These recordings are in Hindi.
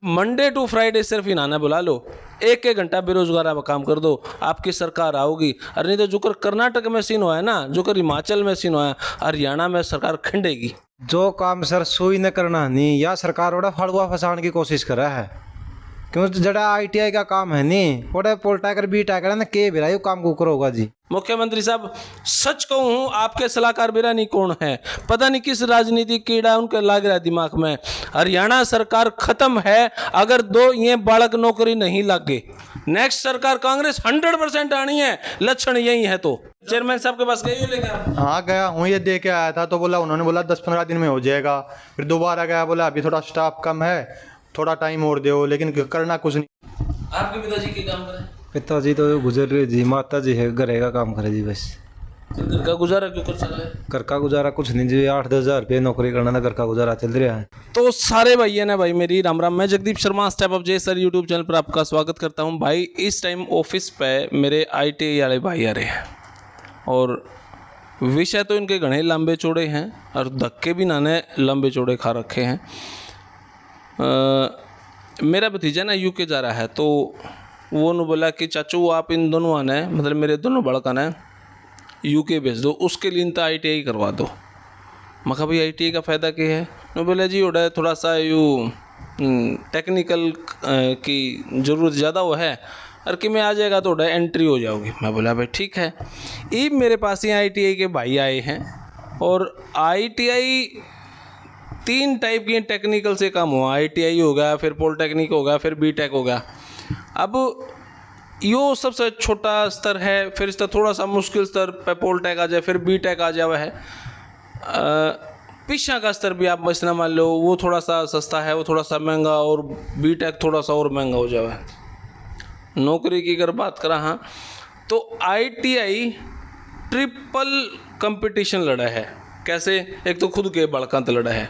मंडे टू फ्राइडे सिर्फ इन्हाने बुला लो, एक एक घंटा बेरोजगार आप काम कर दो, आपकी सरकार आओगी। और नहीं तो जो कर्नाटक में सीन हुआ है ना, जो हिमाचल में सीन हुआ है, हरियाणा में सरकार खंडेगी। जो काम सर सुई न करना नहीं, या सरकार ओड़ा फड़ुआ फसाने की कोशिश कर रहा है, क्यों जड़ा ITI का काम है नहीं, ओड़ा पोलटैकर बी टैकर ना के बिराई काम को करोगा जी। मुख्यमंत्री साहब सच कहूं हूं, आपके सलाहकार मेरा नहीं कौन है, पता नहीं किस राजनीतिक कीड़ा उनके लाग रहा है दिमाग में। हरियाणा सरकार खत्म है अगर दो ये बालक नौकरी नहीं लगे। नेक्स्ट सरकार कांग्रेस 100% आनी है, लक्षण यही है। तो चेयरमैन साहब के पास गए हो लेकर? हाँ गया हूँ, ये दे के आया था तो बोला, उन्होंने बोला 10-15 दिन में हो जाएगा। फिर दोबारा गया, बोला अभी थोड़ा स्टाफ कम है, थोड़ा टाइम और दो, लेकिन करना कुछ नहीं। आपके पिताजी के काम करें? पिताजी तो गुजर रहे जी, माता जी है घरे का काम करे जी बस। घर का गुजारा क्यों कर चल रहा है? घर का गुजारा कुछ नहीं जी, 8-10 हज़ार रुपये नौकरी करना था, घर का गुजारा चल रहा है। तो सारे भैया ने भाई मेरी राम राम। मैं जगदीप शर्मा, स्टेप अप जे सर यूट्यूब चैनल पर आपका स्वागत करता हूं। भाई इस टाइम ऑफिस पे मेरे ITI वाले भाई आ रहे हैं और विषय तो इनके घने लंबे चौड़े हैं और धक्के भी नाने लंबे चौड़े खा रखे हैं। मेरा भतीजा ना UK जा रहा है, तो वो ने बोला कि चाचू आप इन दोनों आने, मतलब मेरे दोनों बड़का ने UK भेज दो, उसके लिए इनका ITI करवा दो। मैं कहा भाई ITI का फ़ायदा क्या है? मैं बोला जी उड़ा थोड़ा सा यूँ टेक्निकल की ज़रूरत ज़्यादा वो है, और कि मैं आ जाएगा तो उड़ा एंट्री हो जाओगी। मैं बोला भाई ठीक है। ये मेरे पास ही ITI के भाई आए हैं और ITI 3 टाइप की टेक्निकल से काम हुआ। ITI हो गया, फिर पॉलिटेक्निक हो गया, फिर BTech हो गया। अब यो सबसे छोटा स्तर है, फिर इसका थोड़ा सा मुश्किल स्तर पे पॉलिटेक आ जाए, फिर BTech आ जावा है। पीछा का स्तर भी आप मसला मान लो, वो थोड़ा सा सस्ता है, वो थोड़ा सा महंगा, और BTech थोड़ा सा और महंगा हो जावा है। नौकरी की अगर बात करा हाँ, तो ITI ट्रिपल कंपटीशन लड़ा है। कैसे? एक तो खुद के बड़का तो लड़ा है,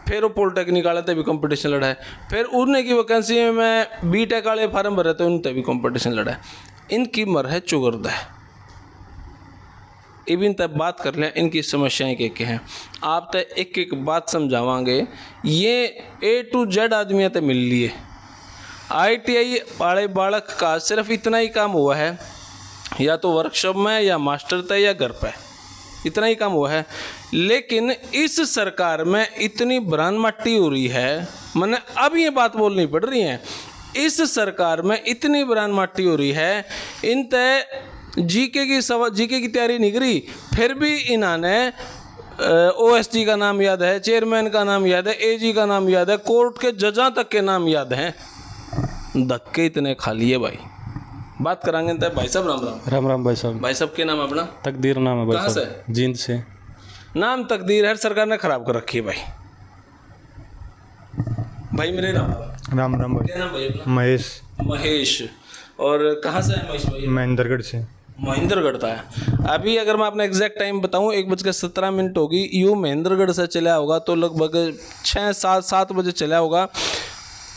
फिर वो पॉलिटेक्निक वाले भी कंपटीशन लड़ा है, फिर उड़ने की वैकेंसी में BTech वाले फार्म भरे तो उनते भी कंपटीशन लड़ा है। इनकी मर है चुगरदा है। इबिन तब बात कर लें इनकी समस्याएं क्या हैं, आप तक एक एक बात समझावांगे। ये A to Z आदमियों तक मिल लिए। ITI वाले बालक का सिर्फ इतना ही काम हुआ है, या तो वर्कशॉप में या मास्टर तय या घर पे, इतना ही काम हुआ है। लेकिन इस सरकार में इतनी बरान मट्टी हो रही है, मैंने अब ये बात बोलनी पड़ रही है, इस सरकार में इतनी बरान मट्टी हो रही है, इन तय GK की तैयारी नहीं करी, फिर भी इन्होंने OSD का नाम याद है, चेयरमैन का नाम याद है, AG का नाम याद है, कोर्ट के जजा तक के नाम याद हैं। धक्के इतने खा लिए भाई। बात करांगे तो भाई साहब राम राम। राम राम भाई साहब। भाई साहब के नाम अपना? तकदीर नाम है भाई कहाँ साहब। जींद से। नाम तकदीर है, सरकार ने खराब कर रखी है भाई। भाई मेरे राम राम राम भाई। क्या नाम भाई अपना? महेश। महेश। और कहाँ से है महेश भाई? महेंद्रगढ़ से। महेंद्रगढ़ का है। अभी अगर मैं अपना एग्जैक्ट टाइम बताऊं, 1:17 होगी। यूँ महेंद्रगढ़ से चला होगा तो लगभग 6-7 बजे चला होगा।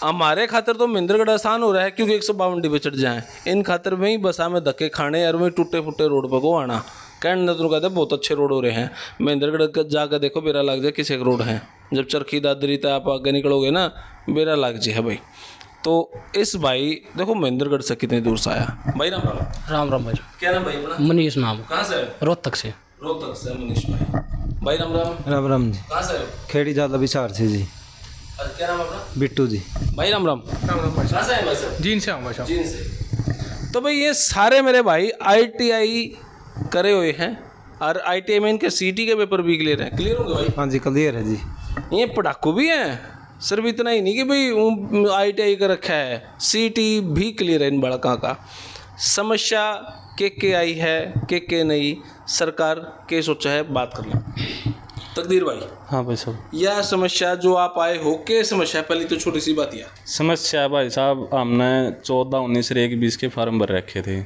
हमारे खातर तो महेंद्रगढ़ आसान हो रहा है क्योंकि 152 डिब्बे चढ़ जाएँ। इन खातर में ही बसा में धक्के खाने और वहीं टूटे फूटे रोड पर को आना। कहने तो कहते बहुत अच्छे रोड हो रहे हैं। महेंद्रगढ़ जाकर देखो, बेरा लग जाए किसी एक रोड है। जब चरखी दादरी तक आप आगे निकलोगे ना, बेरा लग जाए भाई। तो इस भाई देखो महेंद्रगढ़ से कितनी दूर से आया। भाई राम राम। राम राम भाई। क्या नाम भाई अपना? मनीष नाम। कहाँ से? रोहतक से। रोहतक से मनीष भाई। भाई राम राम। राम राम जी। कहाँ से? खेड़ी ज़्यादा विचार से जी। क्या नाम अपना? बिट्टू जी। भाई राम राम। राम राम भाई। कहाँ से हैं भाई साहब? जीन से आऊँ भाई साहब। जीन से। तो भाई ये सारे मेरे भाई ITI करे हुए हैं और ITI में इनके CT के पेपर भी क्लियर हैं। क्लियर होंगे भाई? हाँ जी क्लियर है जी। ये पढ़ाकू भी हैं। सिर्फ इतना ही नहीं कि भाई ITI का रखा है, CT भी क्लियर है इन बड़का का। समस्या के आई है, के नहीं, सरकार के सोचा है, बात कर लें। तकदीर भाई। हाँ भाई साहब। यह समस्या जो आप आए हो, के समस्या पहले तो छोटी सी बात यह समस्या भाई साहब, हमने 14, 19 और 21 के फार्म भर रखे थे।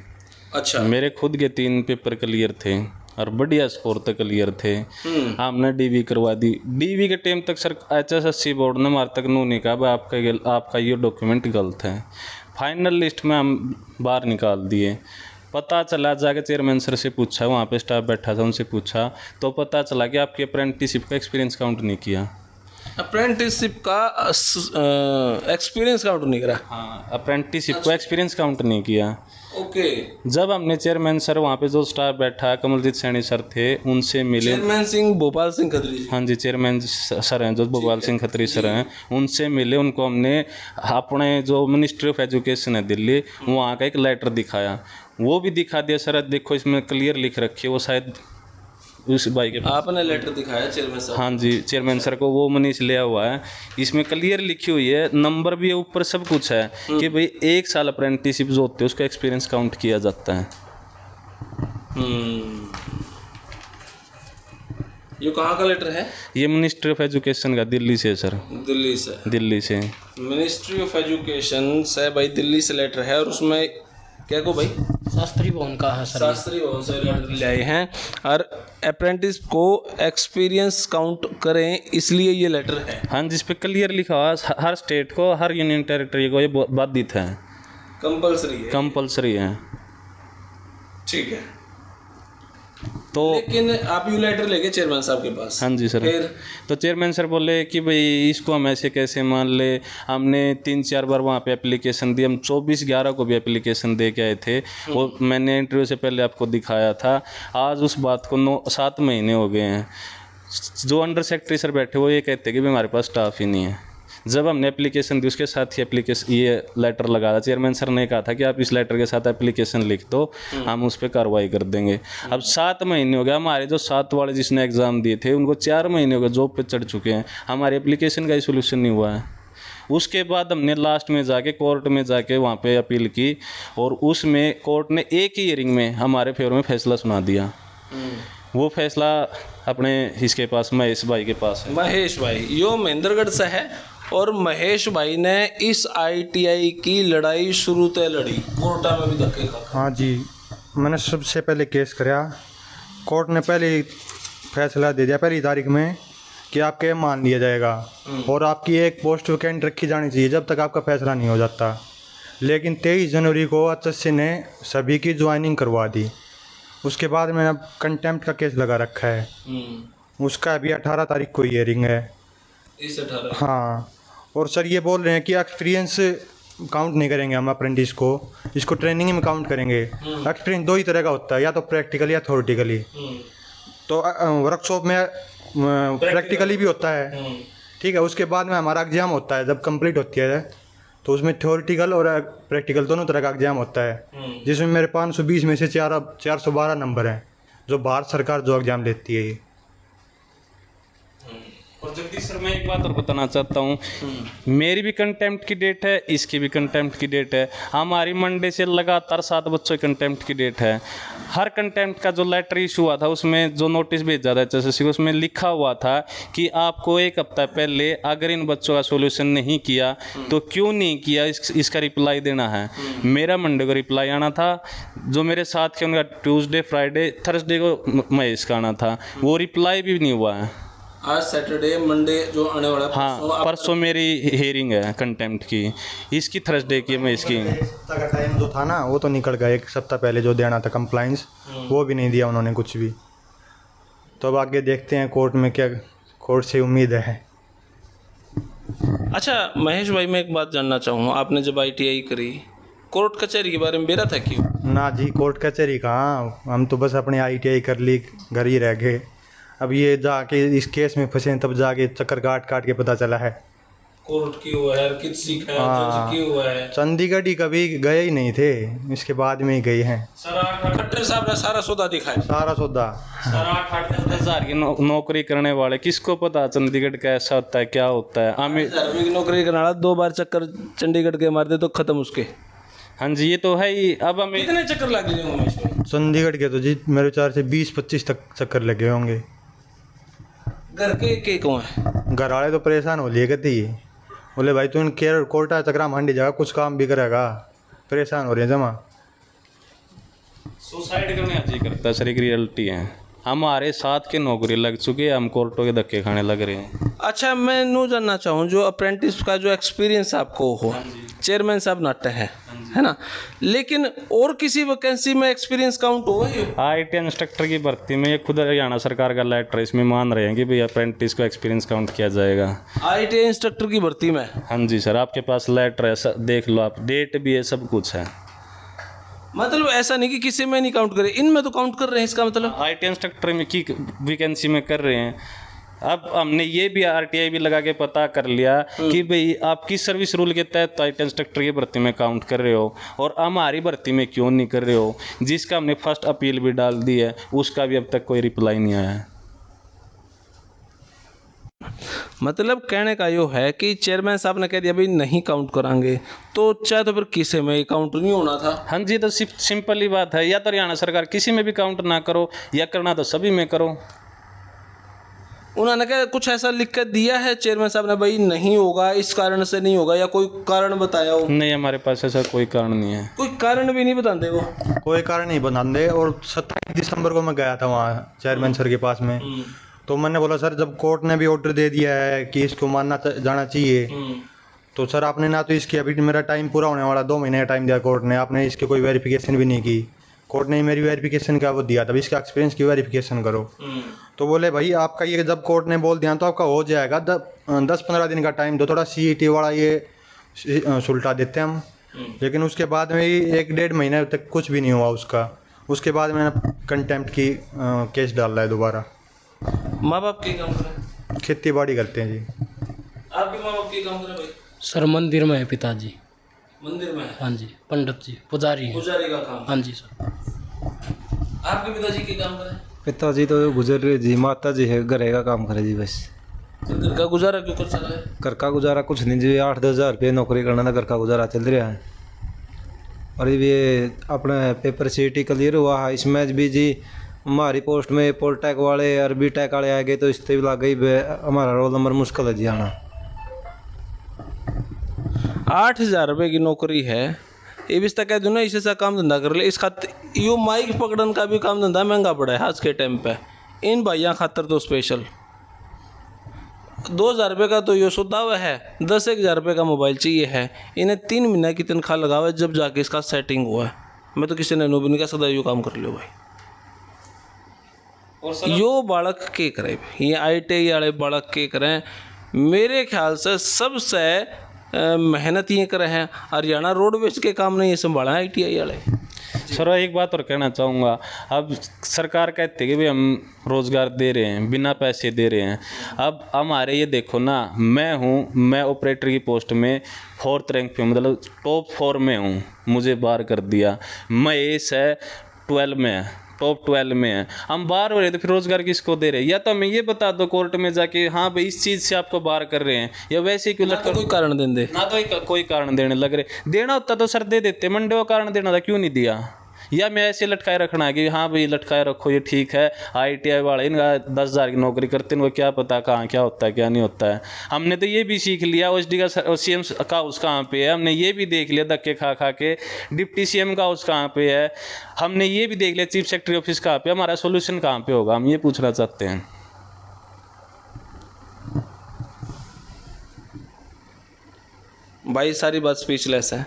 अच्छा। मेरे खुद के 3 पेपर क्लियर थे और बढ़िया स्कोर तक क्लियर थे। हमने DV करवा दी। DV के टाइम तक सर HSSC बोर्ड ने हमारे तक नहीं कहा आपका ये डॉक्यूमेंट गलत है। फाइनल लिस्ट में हम बाहर निकाल दिए। पता चला, जाके चेयरमैन सर से पूछा, वहाँ पे स्टाफ बैठा था, उनसे पूछा तो पता चला कि आपकी अप्रेंटिसशिप का एक्सपीरियंस काउंट नहीं किया। अप्रेंटिसशिप का एक्सपीरियंस काउंट नहीं करा। हाँ, अप्रेंटिसशिप को एक्सपीरियंस काउंट नहीं किया। ओके। जब हमने चेयरमैन सर वहाँ पे जो स्टाफ बैठा कमलजीत सैनी सर थे उनसे मिले। चेयरमैन सिंह भोपाल सिंह खत्री जी। हाँ जी, चेयरमैन सर हैं जो भोपाल सिंह खत्री सर हैं, उनसे मिले। उनको हमने अपने जो मिनिस्ट्री ऑफ एजुकेशन है दिल्ली, वहाँ का एक लेटर दिखाया। वो भी दिखा दिया सर, देखो इसमें क्लियर लिख रखी है। वो शायद उस भाई के पास आपने लेटर दिखाया चेयरमैन साहब? हाँ जी, चेयरमैन सर को, वो मनीष लिया हुआ है। इसमें क्लियर लिखी हुई है, नंबर भी है ऊपर, सब कुछ है कि भाई 1 साल अप्रेंटिसशिप जो होते हैं उसका एक्सपीरियंस काउंट किया जाता है। ये कहाँ का लेटर है? ये मिनिस्ट्री ऑफ एजुकेशन का, दिल्ली से सर। दिल्ली से? दिल्ली से मिनिस्ट्री ऑफ एजुकेशन से भाई दिल्ली से लेटर है। और उसमें क्या को भाई? शास्त्री भवन का है सर। शास्त्री भवन से लेटर ले आए हैं और अप्रेंटिस को एक्सपीरियंस काउंट करें, इसलिए ये लेटर है। हाँ, जिस पे क्लियर लिखा हुआ है हर स्टेट को, हर यूनियन टेरिटरी को ये बाधित है, कंपलसरी है। कंपलसरी है। ठीक है। तो लेकिन आप ये लेटर लेके चेयरमैन साहब के पास? हाँ जी सर। फिर तो चेयरमैन सर बोले कि भाई इसको हम ऐसे कैसे मान ले। हमने 3-4 बार वहाँ पे एप्लीकेशन दी, हम 24/11 को भी एप्लीकेशन दे के आए थे। वो मैंने इंटरव्यू से पहले आपको दिखाया था। आज उस बात को 7 महीने हो गए हैं। जो अंडर सेक्रेटरी सर बैठे वो ये कहते हैं कि भाई हमारे पास स्टाफ ही नहीं है। जब हमने एप्लीकेशन दी उसके साथ ही ये लेटर लगा था। चेयरमैन सर ने कहा था कि आप इस लेटर के साथ एप्लीकेशन लिख दो, हम उस पर कार्रवाई कर देंगे। अब 7 महीने हो गए। हमारे जो 7 वाले जिसने एग्ज़ाम दिए थे उनको 4 महीने हो गए जॉब पे चढ़ चुके हैं, हमारे एप्लीकेशन का ही सोल्यूशन नहीं हुआ है। उसके बाद हमने लास्ट में जाके कोर्ट में जाके वहाँ पे अपील की और उसमें कोर्ट ने एक ही हियरिंग में हमारे फेवर में फैसला सुना दिया। वो फैसला अपने इसके पास, महेश भाई के पास है। महेश भाई यो महेंद्रगढ़ से है और महेश भाई ने इस ITI की लड़ाई शुरू से लड़ी, कोर्टा में भी धक्के खा। हाँ जी, मैंने सबसे पहले केस कराया। कोर्ट ने पहले ही फैसला दे दिया पहली तारीख में कि आपके मान लिया जाएगा और आपकी एक पोस्ट वैकेंट रखी जानी चाहिए जब तक आपका फैसला नहीं हो जाता। लेकिन 23 जनवरी को HSC ने सभी की ज्वाइनिंग करवा दी। उसके बाद मैंने अब कंटेम्प्ट का केस लगा रखा है। उसका अभी 18 तारीख को हियरिंग है। इस 18? हाँ। और सर ये बोल रहे हैं कि एक्सपीरियंस काउंट नहीं करेंगे हम अप्रेंटिस को, इसको ट्रेनिंग में काउंट करेंगे। एक्सपीरियंस 2 ही तरह का होता है, या तो प्रैक्टिकली या थ्योरेटिकली। तो वर्कशॉप में प्रैक्टिकली भी होता है, ठीक है। उसके बाद में हमारा एग्जाम होता है, जब कंप्लीट होती है तो उसमें थ्योरेटिकल और प्रैक्टिकल दोनों तरह का एग्जाम होता है, जिसमें मेरे 520 में से 412 नंबर हैं, जो भारत सरकार जो एग्ज़ाम लेती है ये। और जगदीश सर, मैं एक बात और बताना चाहता हूँ, मेरी भी कंटेम्प्ट की डेट है, इसकी भी कंटेम्प्ट की डेट है। हमारी मंडे से लगातार 7 बच्चों की कंटेम्प्ट की डेट है। हर कंटेम्प्ट का जो लेटर इशू हुआ था उसमें जो नोटिस भेजा था HSC को, उसमें लिखा हुआ था कि आपको 1 हफ्ता पहले अगर इन बच्चों का सोल्यूशन नहीं किया तो क्यों नहीं किया, इसका रिप्लाई देना है। मेरा मंडे को रिप्लाई आना था, जो मेरे साथ के उनका ट्यूसडे, फ्राइडे, थर्सडे को महेश का आना था, वो रिप्लाई भी नहीं हुआ है। आज सैटरडे, मंडे जो आने वाला है, हाँ, परसों मेरी हियरिंग है कंटेम्प्ट की, इसकी थर्सडे की, मैं इसकी। का टाइम जो था ना वो तो निकल गया। 1 सप्ताह पहले जो देना था कंप्लाइंस, वो भी नहीं दिया उन्होंने कुछ भी। तो अब आगे देखते हैं कोर्ट में क्या, कोर्ट से उम्मीद है। अच्छा महेश भाई, मैं एक बात जानना चाहूँगा, आपने जब ITI करी, कोर्ट कचहरी के बारे में बेरा था क्यों? ना जी, कोर्ट कचहरी कहाँ, हम तो बस अपने ITI कर ली, घर ही रह गए। अब ये जाके इस केस में फंसे तब जाके चक्कर काट के पता चला है कोर्ट की हुआ है, किसी का जज की हुआ है। चंडीगढ़ ही कभी गए ही नहीं थे, इसके बाद में ही गए हैं। खट्टर साहब ने सारा सौदा दिखाया, सारा सौदा। 8,000 की नौकरी करने वाले, किसको पता चंडीगढ़ कैसा होता है, क्या होता है। की नौकरी करने वाला 2 बार चक्कर चंडीगढ़ के मार दे तो खत्म उसके। हाँ जी, ये तो है ही। अब हमें कितने चक्कर लगे होंगे चंडीगढ़ के? तो जी मेरे विचार से 20-25 तक चक्कर लगे होंगे। घर के कौन है? घर वाले तो परेशान हो लिए कहती, बोले भाई तू इन कोर्टा चक्रा मंडी जाएगा, कुछ काम भी करेगा, परेशान हो रहे हैं जमा। सुसाइड करने आज ही करता है सर, एक रियलिटी है। हमारे साथ के नौकरी लग चुके हैं, हम कोर्टों के धक्के खाने लग रहे हैं। अच्छा मैं जानना चाहूँ, जो अप्रेंटिस का जो एक्सपीरियंस आपको हो, चेयरमैन साहब नाटे हैं, है ना। लेकिन और किसी वैकेंसी में एक्सपीरियंस काउंट होगा ये? IT इंस्ट्रक्टर की भर्ती में ये खुद हरियाणा सरकार का लेटर है, इसमें मान रहे हैं कि भाई अप्रेंटिस को एक्सपीरियंस काउंट किया जाएगा। ITI इंस्ट्रक्टर की भर्ती में? हाँ जी सर, आपके पास लेटर है, देख लो आप, डेट भी है, सब कुछ है। मतलब ऐसा नहीं कि किसी में नहीं काउंट करे, इनमें तो काउंट कर रहे हैं, इसका मतलब? IT इंस्ट्रक्टर में की वैकेंसी में कर रहे हैं। अब हमने ये भी RTI भी लगा के पता कर लिया कि भाई आप किस सर्विस रूल के तहत IT इंस्ट्रक्टर की भर्ती में काउंट कर रहे हो और हमारी भर्ती में क्यों नहीं कर रहे हो, जिसका हमने फर्स्ट अपील भी डाल दी है, उसका भी अब तक कोई रिप्लाई नहीं आया है। मतलब कहने का यो है कि चेयरमैन साहब ने कह दिया भाई नहीं काउंट करांगे, तो चाहे तो फिर किसी में काउंट नहीं होना था। हाँ जी, तो सिंपल ही बात है, या तो हरियाणा सरकार किसी में भी काउंट ना करो, या करना तो सभी में करो। उन्होंने क्या कुछ ऐसा लिख कर दिया है चेयरमैन साहब ने, भाई नहीं होगा, इस कारण से नहीं होगा, या कोई कारण बताया हो? नहीं, हमारे पास ऐसा कोई कारण नहीं है। कोई कारण भी नहीं बताते वो? कोई कारण नहीं बनाते। और 27 दिसंबर को मैं गया था वहाँ चेयरमैन सर के पास में, तो मैंने बोला सर जब कोर्ट ने भी ऑर्डर दे दिया है कि इसको मानना जाना चाहिए, तो सर आपने ना तो इसकी, अभी मेरा टाइम पूरा होने वाला, 2 महीने का टाइम दिया कोर्ट ने, आपने इसकी कोई वेरिफिकेशन भी नहीं की। कोर्ट ने मेरी वेरिफिकेशन का वो दिया था, इसका एक्सपीरियंस की वेरिफिकेशन करो। तो बोले भाई आपका ये जब कोर्ट ने बोल दिया तो आपका हो जाएगा, 10-15 दिन का टाइम दो, थोड़ा CET वाला ये सुलटा देते हम। लेकिन उसके बाद में 1-1.5 महीने तक कुछ भी नहीं हुआ उसका। उसके बाद मैंने कंटेम्प्ट की केस डाल रहा है दोबारा। माँ बाप के काम करें? खेती बाड़ी करते हैं जी। आपके माँ बाप के काम करें भाई? सर मंदिर में है पिताजी। मंदिर में है? हाँ जी, पंडित जी, पुजारी है। पुजारी का काम? हाँ जी सर। आपके पिताजी के काम करें? पिताजी तो गुजर रहे जी, माता जी है घरे का काम करे जी बस। तो घर का गुजारा क्यों कर चल रहा है? घर का गुजारा कुछ नहीं जी, 8-10 हज़ार रुपये नौकरी करना था, घर का गुजारा चल रहा है। और ये अपना पेपर CET क्लियर हुआ है, इसमें भी जी हमारी पोस्ट में पोलटेक वाले और BTech वाले आ गए, तो इससे भी लग गई हमारा रोल नंबर मुश्किल है जी आना। 8,000 रुपये की नौकरी है, ये भी कह दूँ ना इसे सा काम धंधा कर ले। इस खातिर यो माइक पकड़न का भी काम धंधा महंगा पड़ा है आज के टाइम पे। इन भाइयों खातर तो स्पेशल 2,000 रुपये का तो यो सौदा हुआ है, 10-1,000 रुपये का मोबाइल चाहिए है। इन्हें 3 महीने की तनख्वाह लगा हुआ है, जब जाके इसका सेटिंग हुआ है। मैं तो किसी ने नो भी नहीं कहा, सदा यो काम कर लो भाई। और यो बालक के करे, ये ITI वाले बालक के करें, मेरे ख्याल से सबसे मेहनत ये करे हैं। हरियाणा रोडवेज के काम नहीं ये संभाला है ITI वाले। सर एक बात और कहना चाहूँगा, अब सरकार कहती है कि भाई हम रोज़गार दे रहे हैं, बिना पैसे दे रहे हैं। अब हमारे ये देखो ना, मैं ऑपरेटर की पोस्ट में 4th रैंक पे, मतलब टॉप 4 में हूँ, मुझे बाहर कर दिया। महेश है 12 में है, टॉप 12 में है, हम बाहर हो रहे, तो फिर रोजगार किसको दे रहे हैं? या तो हमें ये बता दो कोर्ट में जाके, हाँ भाई इस चीज़ से आपको बाहर कर रहे हैं, या वैसे ही क्यों लटका, कोई कारण दे ना तो कोई कारण देने लग रहे। देना होता तो सर दे देते, मंडे को कारण देना था, क्यों नहीं दिया? या मैं ऐसे लटकाए रखना है कि हाँ भाई लटकाए रखो, ये ठीक है। ITI वाले इनका 10,000 की नौकरी करते हैं, उनको क्या पता कहाँ क्या होता है क्या नहीं होता है। हमने तो ये भी सीख लिया, OSD का CM का हाउस कहाँ पे है, हमने ये भी देख लिया धक्के खा खा के, डिप्टी CM का हाउस कहाँ पे है, हमने ये भी देख लिया चीफ सेक्रेटरी ऑफिस कहाँ पे। हमारा सोल्यूशन कहाँ पे होगा, हम ये पूछना चाहते हैं। भाई सारी बात स्पीचलेस है।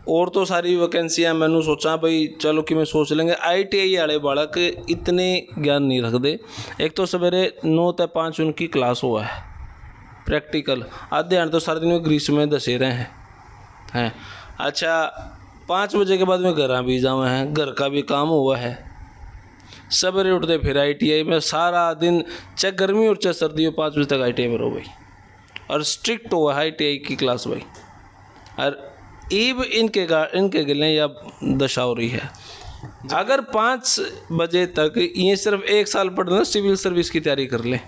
और तो सारी वैकेंसियां मैंने सोचा भाई चलो कि मैं सोच लेंगे। ITI वाले बालक इतने ज्ञान नहीं रखते। एक तो सवेरे 9 से 5 उनकी क्लास हुआ है प्रैक्टिकल, आधे घंटे तो सारे दिन में ग्रीस में दसे रहे हैं। अच्छा 5 बजे के बाद में घर भी जावे हैं, घर का भी काम हुआ है। सवेरे उठते फिर ITI में सारा दिन, चाहे गर्मी और चाहे सर्दी हो, 5 बजे तक ITI में रहो भाई। और स्ट्रिक्ट हुआ है ITI की क्लास भाई। और ईब इनके गले या दशा हो रही है। अगर 5 बजे तक ये सिर्फ 1 साल पढ़ना, सिविल सर्विस की तैयारी कर ले,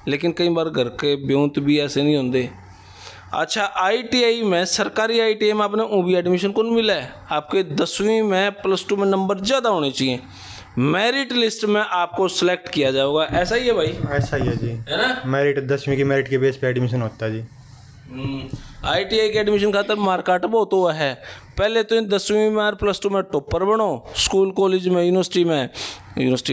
लेकिन कई बार घर के ब्योंत भी ऐसे नहीं होंगे। अच्छा ITI में, सरकारी ITI में आपने भी एडमिशन कौन मिला है? आपके 10वीं में +2 में नंबर ज़्यादा होने चाहिए, मेरिट लिस्ट में आपको सिलेक्ट किया जाएगा। ऐसा ही है भाई? ऐसा ही है जी, है ना। मेरिट 10वीं की मेरिट के बेस पे एडमिशन होता है जी। ITI के एडमिशन खातर मार्काट बहुत हुआ है। पहले तो 10वीं में और +2 में टॉपर बनो, स्कूल कॉलेज में, यूनिवर्सिटी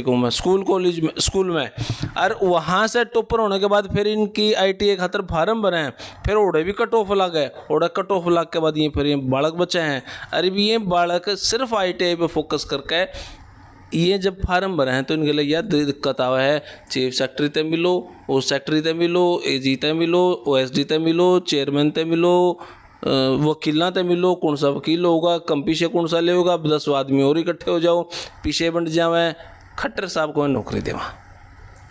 को में, स्कूल कॉलेज में, स्कूल में, और वहाँ से टॉपर होने के बाद फिर इनकी ITI खातर फार्म भरे हैं, फिर ओढ़े भी कट ऑफ लग गए, ओढ़े कट ऑफ लग के बाद ये फिर ये बालक बचे हैं। अरे भी ये बालक सिर्फ ITI पे फोकस करके ये जब फार्म भरे हैं तो इनके लिए यह दिक्कत आवा है, चीफ सेक्रेटरी ते मिलो, ओ सेक्रेटरी ते मिलो, AG ते मिलो, OSD ते मिलो, चेयरमैन ते मिलो, वकीलों ते मिलो, कौन सा वकील होगा, कम पीछे कौन सा ले होगा, 10 आदमी और इकट्ठे हो जाओ, पीछे बंट जावे, खट्टर साहब को नौकरी देवा।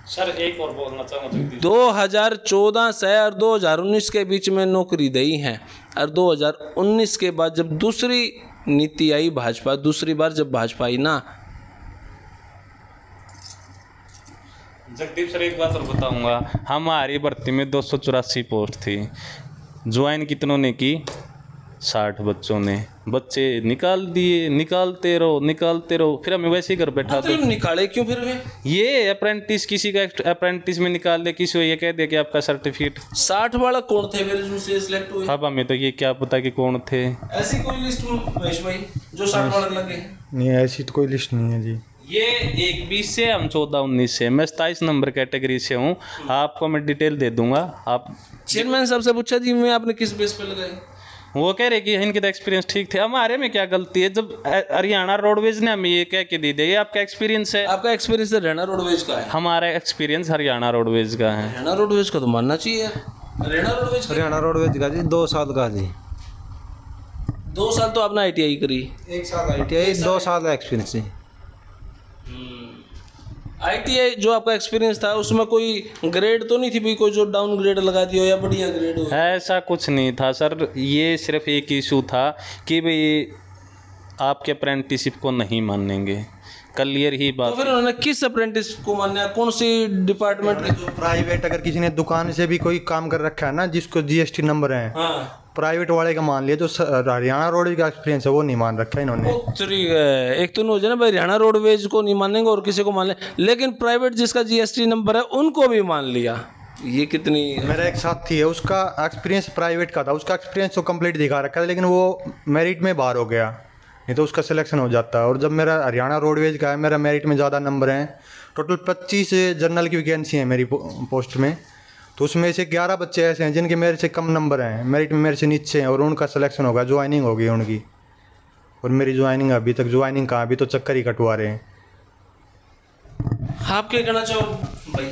सर एक और बोलना चाहूँगा, 2014 से और 2019 के बीच में नौकरी दी है, और 2019 के बाद जब दूसरी नीति आई भाजपा, दूसरी बार जब भाजपा आई ना, जगदीप सर एक बात और बताऊंगा, हमारी भर्ती में 284 पोस्ट थी, ज्वाइन कितनों ने की? 60 बच्चों ने, बच्चे निकाल दिए, निकालते रहो, फिर हमें वैसे ही घर बैठा दो। निकाले क्यों फिर वे? ये अप्रेंटिस, किसी का अप्रेंटिस में निकाल दे, किसी को ये कह दे कि आपका सर्टिफिकेट। 60 वाला कौन थे फिर जो सिलेक्ट हुए? अब हमें तो ये क्या पता कि कौन थे। ऐसी कोई लिस्ट महेश भाई जो 60 वाला लगे? नहीं, ऐसी तो कोई लिस्ट नहीं है जी। ये 1-20 से, हम 14-19 से, मैं 27 नंबर कैटेगरी से हूँ, आपको मैं डिटेल दे दूंगा। आप चेयरमैन साहब से पूछा जी मैं आपने किस बेस पे लगाए? वो कह रहे कि इनके तो एक्सपीरियंस ठीक थे। हमारे में क्या गलती है? जब हरियाणा रोडवेज ने हमें ये कह के दी दे, ये आपका एक्सपीरियंस है। आपका एक्सपीरियंस हरियाणा रोडवेज का है? हमारा एक्सपीरियंस हरियाणा रोडवेज का है। हरियाणा रोडवेज का तो मानना चाहिए। हरियाणा रोडवेज का जी 2 साल का जी। 2 साल तो आपने ITI करी? 1 साल ITI, 2 साल एक्सपीरियंस जी। ITI जो आपका एक्सपीरियंस था उसमें कोई ग्रेड तो नहीं थी भाई, कोई जो डाउन ग्रेड लगा दिया हो या बढ़िया ग्रेड हो? ऐसा कुछ नहीं था सर, ये सिर्फ एक इशू था कि भाई आपके अप्रेंटिसशिप को नहीं मानेंगे, क्लियर ही बात। तो फिर उन्होंने किस अप्रेंटिस को माना? कौन सी डिपार्टमेंट के? प्राइवेट, अगर किसी ने दुकान से भी कोई काम कर रखा है ना, जिसको GST नंबर है, हाँ, प्राइवेट वाले का मान लिया, जो हरियाणा रोडवेज का एक्सपीरियंस है वो नहीं मान रखा है इन्होंने। एक तो हो जाए ना भाई, हरियाणा रोडवेज को नहीं मानेंगे और किसी को मान ले, लेकिन प्राइवेट जिसका GST नंबर है उनको भी मान लिया। ये कितनी? मेरा एक साथी है, उसका एक्सपीरियंस प्राइवेट का था, उसका एक्सपीरियंस तो कंप्लीट दिखा रखा है, लेकिन वो मेरिट में बाहर हो गया, नहीं तो उसका सिलेक्शन हो जाता। और जब मेरा हरियाणा रोडवेज का है, मेरा मेरिट में ज़्यादा नंबर हैं, टोटल 25 जनरल की वैकेंसी है मेरी पोस्ट में, तो उसमें से 11 बच्चे ऐसे हैं जिनके मेरे से कम नंबर हैं, मेरिट में मेरे से नीचे हैं, और उनका सिलेक्शन होगा, ज्वाइनिंग होगी उनकी। और मेरी ज्वाइनिंग अभी तक ज्वाइनिंग कहाँ, अभी तो चक्कर ही कटवा रहे हैं। आप क्या कहना चाहो भाई?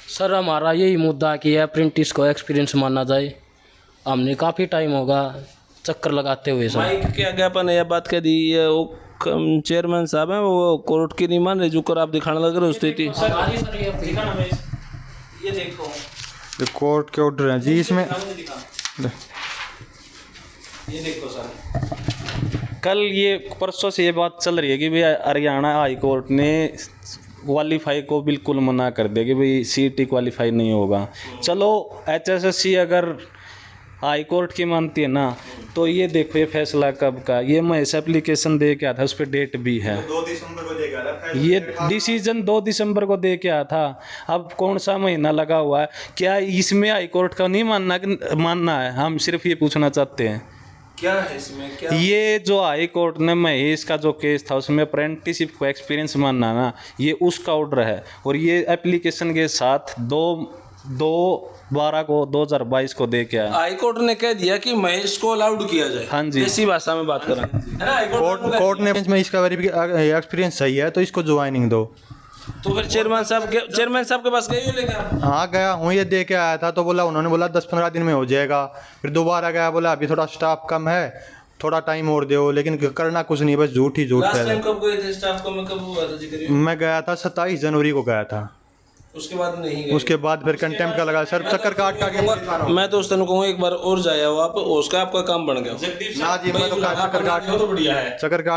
सर हमारा यही मुद्दा है कि अप्रेंटिस को एक्सपीरियंस माना जाए। हमने काफ़ी टाइम होगा चक्कर लगाते हुए सर। माइक के आज्ञापन है, यह बात कह दी है वो चेयरमैन साहब हैं, वो कोर्ट की नहीं मान रहे, जो कर आप दिखाने लग रहे हो स्थिति। ये देखो, ये कोर्ट के ऑर्डर हैं जी, इसमें ये देखो सर, कल ये परसों से ये बात चल रही है कि भाई हरियाणा हाई कोर्ट ने क्वालीफाई को बिल्कुल मना कर दिया कि भाई CET क्वालीफाई नहीं होगा। चलो HSSC अगर हाई कोर्ट की मानती है ना, तो ये देखो ये फैसला कब का, ये मैं इस एप्लीकेशन दे के आया था, उस पर डेट भी है, 2 दिसंबर को देगा ये डिसीजन 2 दिसंबर को दे के आया था। अब कौन सा महीना लगा हुआ है? क्या इसमें हाई कोर्ट का नहीं मानना है? हम सिर्फ ये पूछना चाहते हैं क्या है इसमें? क्या ये जो हाई कोर्ट ने महेश का जो केस था उसमें अप्रेंटिसशिप को एक्सपीरियंस मानना ना, ये उसका ऑर्डर है, और ये एप्लीकेशन के साथ 2/12/2022 को दे के आया। हाई कोर्ट ने कह दिया कि महेश को अलाउड किया जाए। हाँ जी, इसी भाषा में बात करें, है ना? कोर्ट ने इसमें इसका एक्सपीरियंस सही है तो इसको ज्वाइनिंग दो। तो फिर चेयरमैन साहब के पास गए हो लेकर? हाँ गया हूँ, ये दे के आया था, तो बोला, उन्होंने बोला 10-15 दिन में हो जाएगा। फिर दोबारा गया, बोला अभी थोड़ा स्टाफ कम है, थोड़ा टाइम और दो, लेकिन करना कुछ नहीं, बस झूठ ही झूठ लास्ट है। टाइम कब गए थे स्टाफ को? मैं कब हुआ था जिक्र? मैं गया था 27 जनवरी को गया था, उसके बाद नहीं गए? उसके बाद फिर कंटेम्प्ट का लगा सर, चक्कर काट के। मैं तो उस दिन कहूँगा एक बार और जाया हो आप, उसका आपका काम बन गया। ना जी, मैं तो चक्कर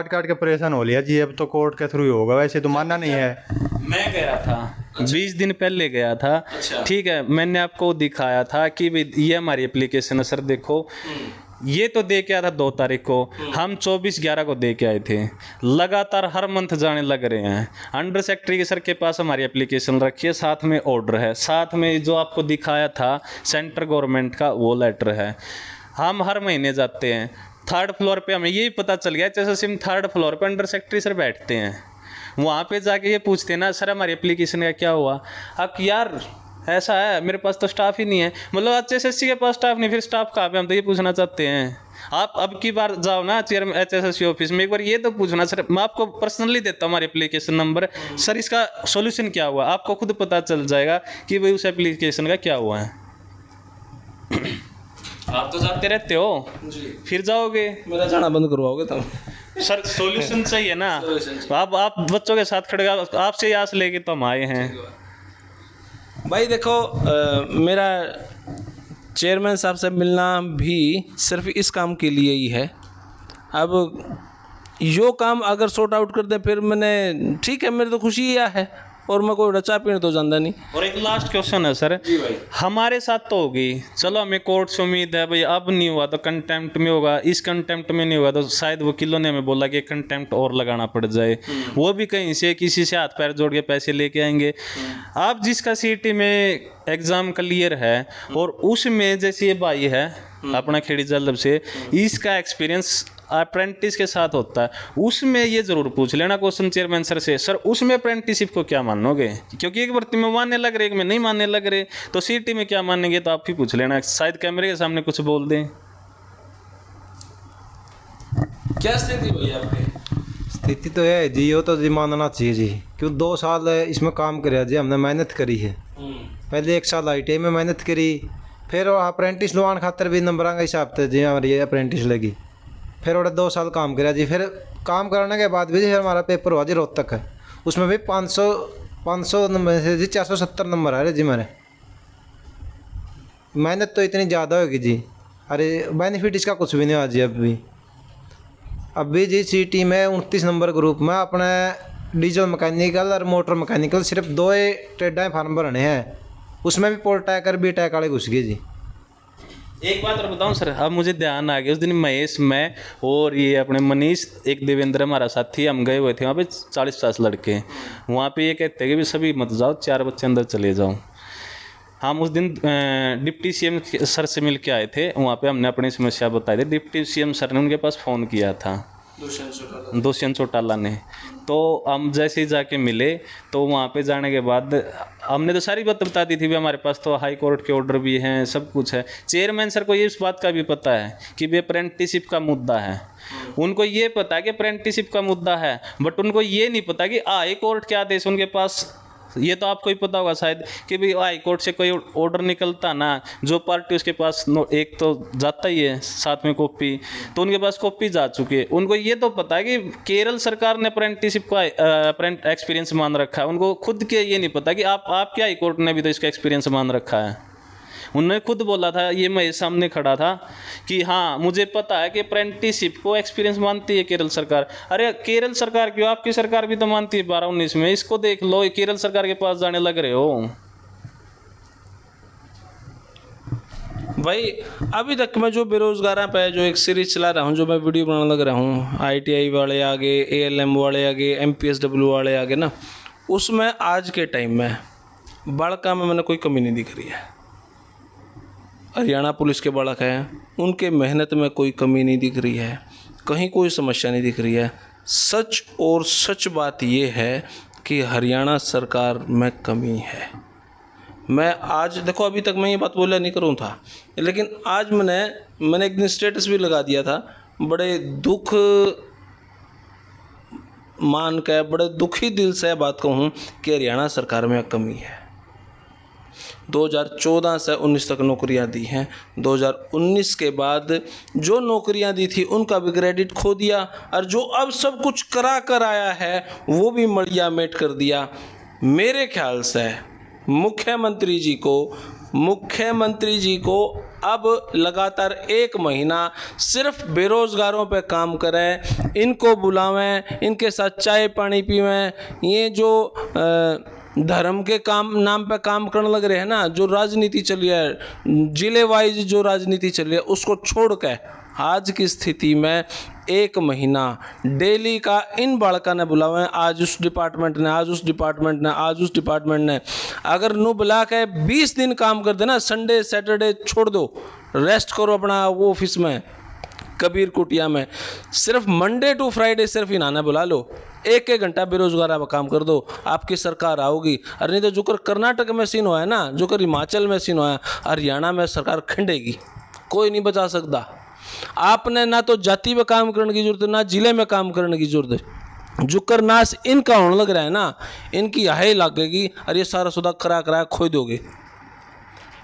काट के परेशान हो लिया जी, अब तो कोर्ट के थ्रू ही होगा, वैसे तो मानना नहीं है। मैं गया था 20 दिन पहले गया था, ठीक है, मैंने आपको दिखाया था कि ये हमारी एप्लीकेशन है सर, देखो ये तो दे के आया था 2 तारीख को, हम 24/11 को दे के आए थे। लगातार हर मंथ जाने लग रहे हैं। अंडर सेक्रेटरी के सर के पास हमारी एप्लीकेशन रखी है, साथ में ऑर्डर है, साथ में जो आपको दिखाया था सेंट्रल गवर्नमेंट का वो लेटर है। हम हर महीने जाते हैं। 3rd फ्लोर पे हमें यही पता चल गया, जैसे सिम 3rd फ्लोर पे अंडर सेक्रेटरी सर बैठते हैं, वहाँ पे जाके ये पूछते हैं ना, सर हमारी एप्लीकेशन का क्या हुआ। अब यार ऐसा है, मेरे पास तो स्टाफ ही नहीं है। मतलब HSSC के पास स्टाफ नहीं, फिर स्टाफ कहाँ पे, हम तो ये पूछना चाहते हैं। आप अब की बार जाओ ना चेयरमैन HSSC ऑफिस में, एक बार ये तो पूछना, सर मैं आपको पर्सनली देता हूँ हमारे एप्लीकेशन नंबर, सर इसका सॉल्यूशन क्या हुआ, आपको खुद पता चल जाएगा कि भाई उस एप्लीकेशन का क्या हुआ है। आप तो जाते रहते हो, फिर जाओगे, मेरा जाना बंद करवाओगे तुम। सर सॉल्यूशन चाहिए ना। आप बच्चों के साथ खड़े, आपसे आस लेके तो हम आए हैं। भाई देखो मेरा चेयरमैन साहब से मिलना भी सिर्फ इस काम के लिए ही है। अब यो काम अगर सॉर्ट आउट कर दे फिर मैंने ठीक है, मेरी तो खुशी ही है, और मैं कोई रचा पीने तो जानता नहीं। और एक लास्ट क्वेश्चन है सर, हमारे साथ तो होगी, चलो हमें कोर्ट से उम्मीद है भाई, अब नहीं हुआ तो कंटेम्प्ट में होगा, इस कंटेम्प्ट में नहीं हुआ तो शायद वकीलों ने हमें बोला कि कंटेम्प्ट और लगाना पड़ जाए, वो भी कहीं से किसी से हाथ पैर जोड़ के पैसे लेके आएंगे। आप जिसका CET में एग्ज़ाम क्लियर है और उसमें जैसे ये भाई है अपना खेड़ी जल्लब से, इसका एक्सपीरियंस अप्रेंटिस के साथ होता है, उसमें ये जरूर पूछ लेना क्वेश्चन चेयरमैन सर से, सर उसमें अप्रेंटिसशिप को क्या मानोगे, क्योंकि एक भर्ती में मानने लग रहे, एक में नहीं मानने लग रहे, तो CET में क्या मानेंगे, तो आप ही पूछ लेना, शायद कैमरे के सामने कुछ बोल दें। क्या स्थिति हुई आपकी? स्थिति तो है जी, वो तो जी मानना चाहिए जी, क्यों 2 साल इसमें काम कराया जी, हमने मेहनत करी है। पहले 1 साल ITI में मेहनत करी, फिर अप्रेंटिस लवान खातर भी नंबर का हिसाब से जी हमारी ये अप्रेंटिस लगी, फिर और 2 साल काम कराया जी। फिर काम कराने के बाद भी जी हमारा पेपर हुआ जी रोहतक है, उसमें भी 500 नंबर से जी 470 नंबर आ रहे जी मेरे। मेहनत तो इतनी ज़्यादा होगी जी, अरे बेनिफिट इसका कुछ भी नहीं हुआ जी। अभी जी CET में 29 नंबर ग्रुप में अपने डीजल मैकेनिकल और मोटर मैकेनिकल सिर्फ 2 ट्रेडाएँ फार्म भरने हैं, उसमें भी पोलटैक और BTEC वाले घुस गए जी। एक बात और बताऊं सर, अब मुझे ध्यान आ गया, उस दिन महेश, मैं और ये अपने मनीष, एक देवेंद्र हमारा साथी, हम गए हुए थे वहाँ पे 40-50 लड़के, वहाँ पे ये कहते हैं कि भी सभी मत जाओ, 4 बच्चे अंदर चले जाओ। हम उस दिन डिप्टी CM सर से मिल के आए थे, वहाँ पे हमने अपनी समस्या बताई थी, डिप्टी CM सर ने उनके पास फ़ोन किया था, दुष्यंत चौटाला ने, तो हम जैसे ही जाके मिले तो वहाँ पे जाने के बाद हमने तो सारी बात बता दी थी भी, हमारे पास तो हाई कोर्ट के ऑर्डर भी हैं, सब कुछ है। चेयरमैन सर को ये इस बात का भी पता है कि भी अप्रेंटिसशिप का मुद्दा है, उनको ये पता है कि अप्रेंटिसशिप का मुद्दा है, बट उनको ये नहीं पता कि हाई कोर्ट के आदेश उनके पास, ये तो आपको ही पता होगा शायद कि भाई हाई कोर्ट से कोई ऑर्डर निकलता ना, जो पार्टी उसके पास एक तो जाता ही है साथ में कॉपी, तो उनके पास कॉपी जा चुकी है। उनको ये तो पता है कि केरल सरकार ने अप्रेंटिसशिप का एक्सपीरियंस मान रखा है, उनको खुद के ये नहीं पता कि आपके हाई कोर्ट ने भी तो इसका एक्सपीरियंस मान रखा है। उन्होंने खुद बोला था, ये मेरे सामने खड़ा था कि हाँ मुझे पता है कि अप्रेंटिसशिप को एक्सपीरियंस मानती है केरल सरकार। अरे केरल सरकार क्यों, आपकी सरकार भी तो मानती है 12-19 में, इसको देख लो, केरल सरकार के पास जाने लग रहे हो। भाई अभी तक मैं जो बेरोजगार पे जो एक सीरीज चला रहा हूँ, जो मैं वीडियो बनाने लग रहा हूँ, ITI वाले आगे, ALM वाले आगे, MPSW वाले आगे ना, उसमें आज के टाइम में बालका में मैंने कोई कमी नहीं दिख रही है। हरियाणा पुलिस के बालक हैं, उनके मेहनत में कोई कमी नहीं दिख रही है, कहीं कोई समस्या नहीं दिख रही है। सच और सच बात ये है कि हरियाणा सरकार में कमी है। मैं आज देखो, अभी तक मैं ये बात बोला नहीं करूँ था, लेकिन आज मैंने एक दिन स्टेटस भी लगा दिया था, बड़े दुख मान के, बड़े दुखी दिल से बात कहूँ कि हरियाणा सरकार में कमी है। 2014 से 19 तक नौकरियां दी हैं, 2019 के बाद जो नौकरियां दी थी उनका भी क्रेडिट खो दिया, और जो अब सब कुछ करा कर आया है वो भी मड़िया मेट कर दिया। मेरे ख्याल से मुख्यमंत्री जी को अब लगातार 1 महीना सिर्फ बेरोज़गारों पे काम करें, इनको बुलावें, इनके साथ चाय पानी पीवें, ये जो धर्म के नाम पे काम करने लग रहे हैं ना, जो राजनीति चली है, जिले वाइज जो राजनीति चली है, उसको छोड़ के आज की स्थिति में 1 महीना डेली का इन बालका ने बुलावे हैं, आज उस डिपार्टमेंट ने, आज उस डिपार्टमेंट ने, आज उस डिपार्टमेंट ने। अगर नू बुला के 20 दिन काम कर देना, संडे सैटरडे छोड़ दो, रेस्ट करो अपना वो ऑफिस में, कबीर कुटिया में, सिर्फ मंडे टू फ्राइडे सिर्फ इन्हाने बुला लो, 1-1 घंटा बेरोजगार आप काम कर दो, आपकी सरकार आओगी। अरे नहीं तो जो कर कर्नाटक में सीन हुआ है ना, जो कर हिमाचल में सीन हुआ है, हरियाणा में सरकार खंडेगी, कोई नहीं बचा सकता। आपने ना तो जाति में काम करने की जरूरत है, ना जिले में काम करने की जरूरत है। जुकर नाश इनका होने लग रहा है ना, इनकी हाई लगेगी, और ये सारा सौदा करा खोई दोगे।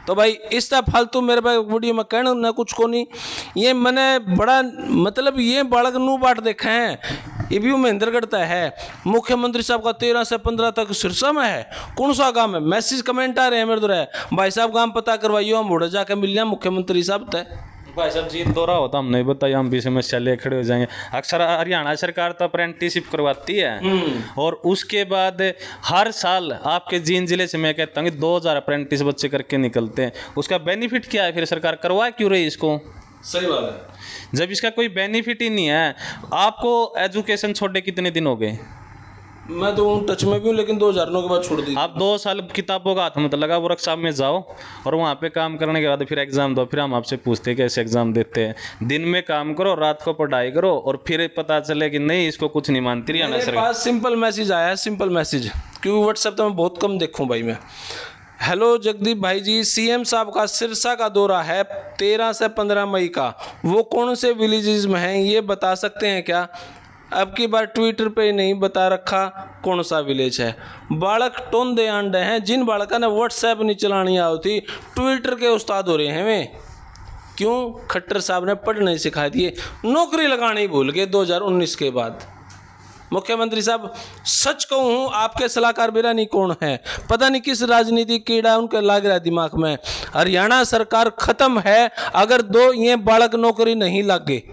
तो भाई इस तरह फालतू मेरे पास वीडियो में कहना ना कुछ को नहीं, ये मैंने बड़ा मतलब ये बालक नू बाट देखा है, ये भी महेंद्रगढ़ तक है। मुख्यमंत्री साहब का 13 से 15 तक सिरसा में है, कौन सा गांव है? मैसेज कमेंट आ रहे हैं मेरे द्वारा, भाई साहब गांव पता करवाइयो, हम उड़ जाके मिल जाए मुख्यमंत्री साहब तक। भाई साहब जी दौरा होता हम नहीं बताइए, हम भी समस्या ले खड़े हो जाएंगे। अक्सर हरियाणा सरकार तो अप्रेंटिसशिप करवाती है, और उसके बाद हर साल आपके जींद जिले से मैं कहता हूँ कि 2000 अप्रेंटिस बच्चे करके निकलते हैं। उसका बेनिफिट क्या है? फिर सरकार करवा क्यों रही इसको? सही बात है, जब इसका कोई बेनिफिट ही नहीं है। आपको एजुकेशन छोड़े कितने दिन हो गए? मैं तो टच में भी हूँ, लेकिन 2009 के बाद छोड़ दी। आप 2 साल किताबों का हाथ में तो लगा, वर्कशॉप में जाओ और वहाँ पे काम करने के बाद फिर एग्जाम दो। फिर हम आपसे पूछते हैं कैसे एग्जाम देते हैं। दिन में काम करो, रात को पढ़ाई करो, और फिर पता चले कि नहीं इसको कुछ नहीं मानती रही। मेरे पास सिंपल मैसेज आया है, सिंपल मैसेज, क्योंकि व्हाट्सएप तो मैं बहुत कम देखूँ भाई मैं। हेलो जगदीप भाई जी, सीएम साहब का सिरसा का दौरा है 13 से 15 मई का, वो कौन से विलेजेस में हैं ये बता सकते हैं क्या? अब की बार ट्विटर पे नहीं बता रखा कौन सा विलेज है। बालक टोंदे आंडे हैं, जिन बालका ने व्हाट्सएप नहीं चलानी आती, ट्विटर के उस्ताद हो रहे हैं वे। क्यों? खट्टर साहब ने पढ़ने सिखा दिए, नौकरी लगानी भूल गए 2019 के बाद। मुख्यमंत्री साहब सच कहूँ, आपके सलाहकार मेरा नहीं कौन है, पता नहीं किस राजनीतिक कीड़ा उनके लाग रहा है दिमाग में। हरियाणा सरकार खत्म है अगर 2 ये बालक नौकरी नहीं लगे।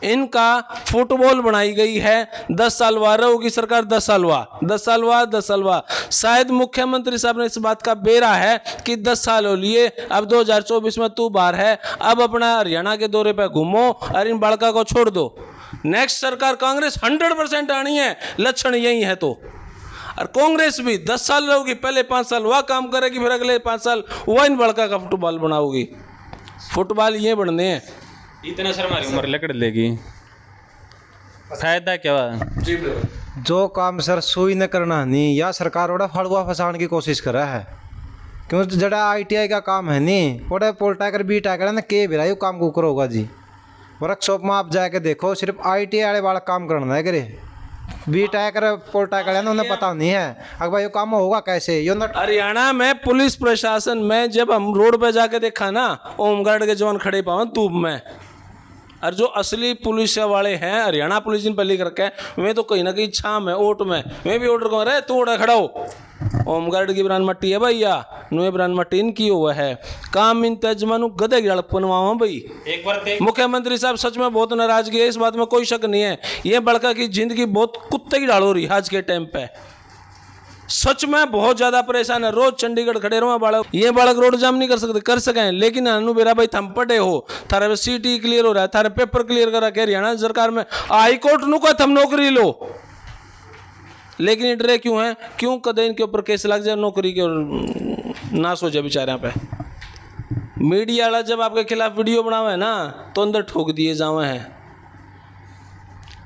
इनका फुटबॉल बनाई गई है, 10 साल बाद होगी सरकार, 10 साल बाद। शायद मुख्यमंत्री साहब ने इस बात का बेरा है कि 10 साल हो लिए, अब 2024 में तू बाहर है, अब अपना हरियाणा के दौरे पे घूमो और इन बालका को छोड़ दो। नेक्स्ट सरकार कांग्रेस 100% आनी है, लक्षण यही है। तो और कांग्रेस भी 10 साल रहोगी, पहले 5 साल वह काम करेगी, फिर अगले 5 साल वह इन बालका का फुटबॉल बनाओगी। फुटबॉल ये बनने हैं, इतना सर हमारी उम्र लकड़ लेगी, फायदा क्या? जो काम सर सुई न करना नहीं, या सरकार वोड़ा फड़ुआ फंसाने की कोशिश कर रहा है। क्यों जड़ा ITI का काम है नहीं, वोड़ा पोल्टाकर बीटाकर ना के बिरा यो काम कुकर होगा जी। वर्कशॉप में आप जाके देखो, सिर्फ ITI वाले बालक काम करना है, करे बीटाकर पोल्टाकर है ना, उन्हें पता नहीं है अगर भाई ये काम होगा कैसे। यो हरियाणा में पुलिस प्रशासन में जब हम रोड पे जाके देखा ना, होमगार्ड के जवान खड़े पाओ धूप में, और जो असली पुलिस वाले हैं हरियाणा पुलिस इन पर लिख रखे हैं, वे तो कहीं ना कहीं छाम है ओट में, वे भी ऑर्डर कर रहे तू ओड़ा खड़ा हो, होमगार्ड की ब्रांड मट्टी है भैया, नुए ब्रांड मट्टी इनकी हुआ है, काम इन तेजमानू गधे गड़पनवा भाई। एक बार मुख्यमंत्री साहब सच में बहुत नाराजगी है, इस बात में कोई शक नहीं है। ये बड़का की जिंदगी बहुत कुत्ते की डाल हो रही है आज के टाइम पे, सच में बहुत ज्यादा परेशान है। रोज चंडीगढ़ खड़े रहो बालक, ये बालक रोड जाम नहीं कर सकते, कर सके, लेकिन अनु बेरा भाई थम पड़े हो, थारे CT क्लियर हो रहा है, थारे पेपर क्लियर करा के हरियाणा सरकार में हाई कोर्ट नु का थम नौकरी लो, लेकिन ये डरे क्यों है? क्यों कदे इनके ऊपर केस लग जाए, नौकरी के नाश हो जाए बेचारे पे। मीडिया वाला जब आपके खिलाफ वीडियो बनावे ना तो अंदर ठोक दिए जावे हैं।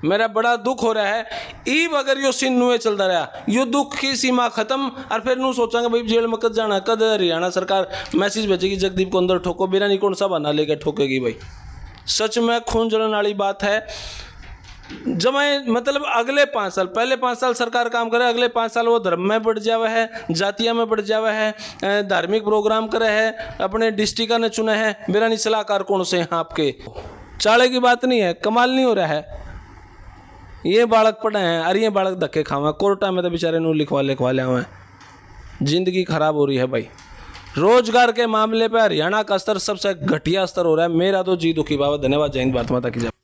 मेरा बड़ा दुख हो रहा है, ईब अगर यो सीन नुए चलता रहा, यो दुख की सीमा खत्म, और फिर नू सोचांगे भाई जेल में कद जाना, कद हरियाणा सरकार मैसेज भेजेगी जगदीप को अंदर ठोको, बिना नहीं कौन सा बना लेके ठोकेगी भाई। सच में खून जलन वाली बात है। जब मैं मतलब अगले 5 साल, पहले 5 साल सरकार काम करे, अगले 5 साल वो धर्म में बढ़ जावे है, जातिया में बढ़ जावे है, धार्मिक प्रोग्राम करे है, अपने डिस्ट्रिक्ट ने चुने हैं, मेरा नहीं सलाहकार कौन से हैं आपके, चाले की बात नहीं है, कमाल नहीं हो रहा है। ये बालक पढ़े हैं, अरे ये बालक धक्के खावा, कोर्टा में तो बेचारे नू लिखवा ले हुए हैं, जिंदगी खराब हो रही है भाई। रोजगार के मामले पर हरियाणा का स्तर सबसे घटिया स्तर हो रहा है। मेरा तो जी दुखी बाबा। धन्यवाद। जय हिंद, भारत माता की जय।